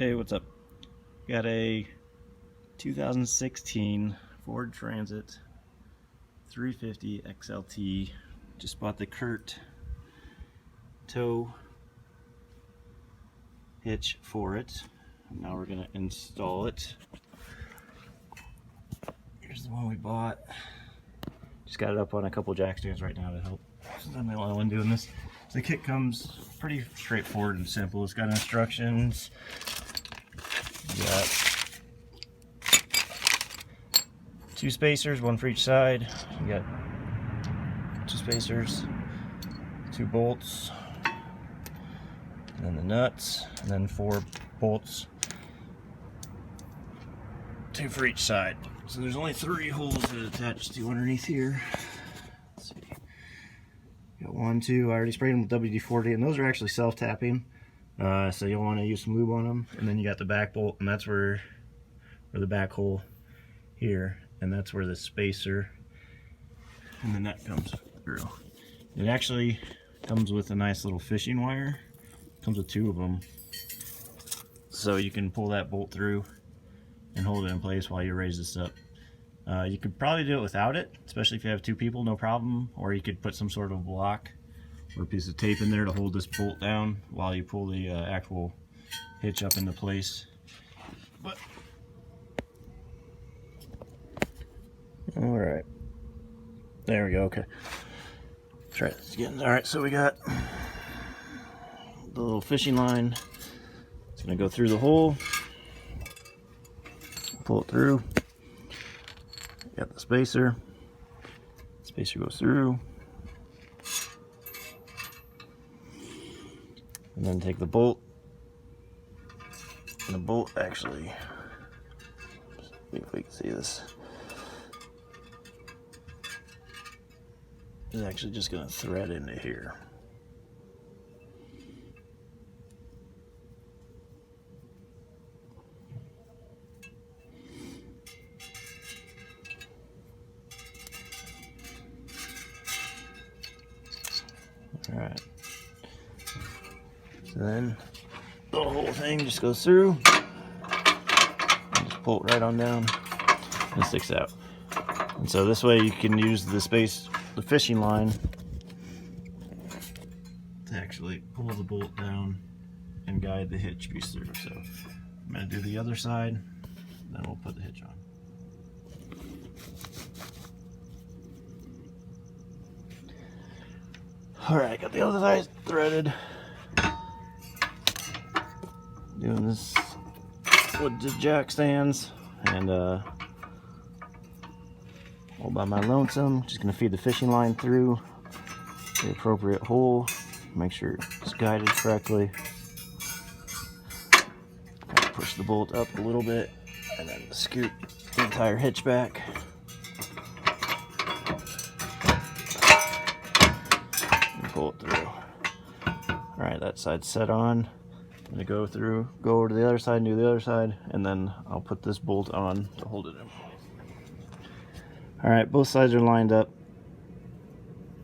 Hey, what's up? Got a 2016 Ford Transit 350 XLT. Just bought the Curt tow hitch for it. Now we're gonna install it. Here's the one we bought. Just got it up on a couple jack stands right now to help, since I'm the only one doing this. The kit comes pretty straightforward and simple. It's got instructions. You got 2 spacers, 1 for each side. You got 2 spacers, 2 bolts, and then the nuts, and then 4 bolts, 2 for each side. So there's only 3 holes that attach to underneath here. Let's see. Got 1, 2. I already sprayed them with WD-40, and those are actually self-tapping. So you'll want to use some lube on them. And then you got the back bolt, and that's where the back hole here, and that's where the spacer and the nut comes through. It actually comes with a nice little fishing wire. Comes with 2 of them, so you can pull that bolt through and hold it in place while you raise this up. You could probably do it without it, especially if you have 2 people, no problem. Or you could put some sort of block or a piece of tape in there to hold this bolt down while you pull the actual hitch up into place. But all right, there we go. Okay, let's try this again. All right, so we got the little fishing line. It's gonna go through the hole, pull it through. Got the spacer. Spacer goes through, and then take the bolt. And the bolt actually, see if we can see this, is actually just going to thread into here. Alright, so then the whole thing just goes through and just pull it right on down and it sticks out. And so this way you can use the fishing line to actually pull the bolt down and guide the hitch piece through. So I'm going to do the other side, then we'll put the hitch on. Alright, got the other side threaded. Doing this with the jack stands, and all by my lonesome. Just gonna feed the fishing line through the appropriate hole. Make sure it's guided correctly. Push the bolt up a little bit, and then scoot the entire hitch back. Pull it through. Alright, that side's set on. I'm gonna go over to the other side and do the other side, and then I'll put this bolt on to hold it in place. Alright, both sides are lined up,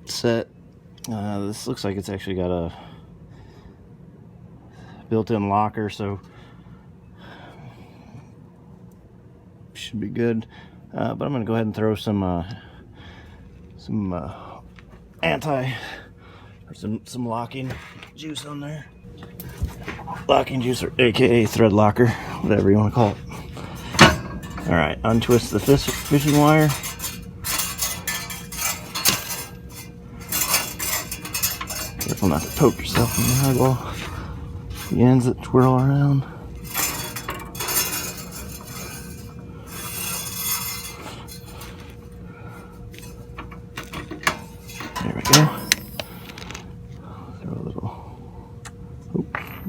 set. This looks like it's actually got a built-in locker, so should be good. But I'm gonna go ahead and throw some locking juice on there. Locking juice, or aka thread locker, whatever you want to call it. Alright, untwist the fishing wire. Careful not to poke yourself in the eyeball. The ends that twirl around. There we go. Throw a little,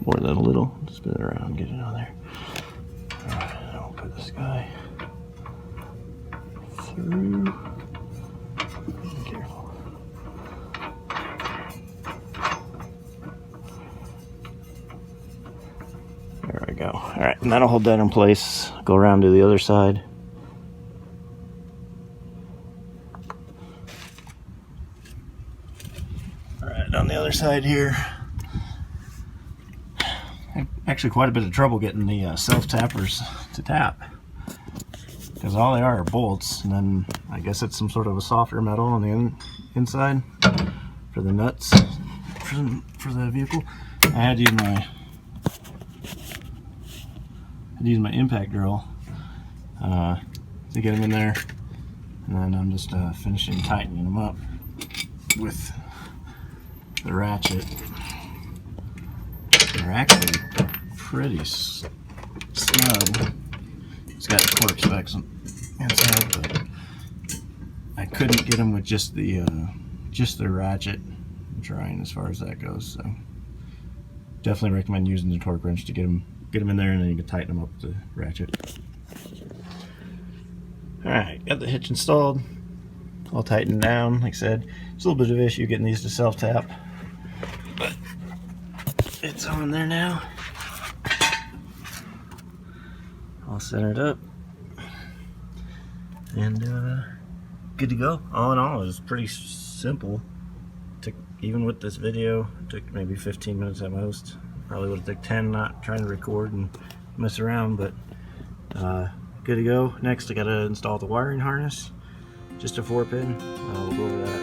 more than a little, spin it around and get it on there. Alright, now we'll put this guy through. Be careful. There we go. Alright, and that'll hold that in place. Go around to the other side. Alright, on the other side here, actually quite a bit of trouble getting the self-tappers to tap, because all they are bolts, and then I guess it's some sort of a softer metal on the inside for the nuts for the vehicle. I had to use my impact drill to get them in there, and then I'm just finishing tightening them up with the ratchet. They're actually pretty snug. It's got Curt specs inside, but I couldn't get them with just the ratchet. I'm trying as far as that goes, so definitely recommend using the torque wrench to get them in there, and then you can tighten them up with the ratchet. Alright, got the hitch installed, all tightened down. Like I said, it's a little bit of an issue getting these to self-tap, but it's on there now. All centered up, and good to go. All in all, it was pretty simple. Even with this video, it took maybe 15 minutes at most. Probably would have taken 10 not trying to record and mess around, but good to go. Next, I gotta install the wiring harness, just a 4-pin. We'll go over that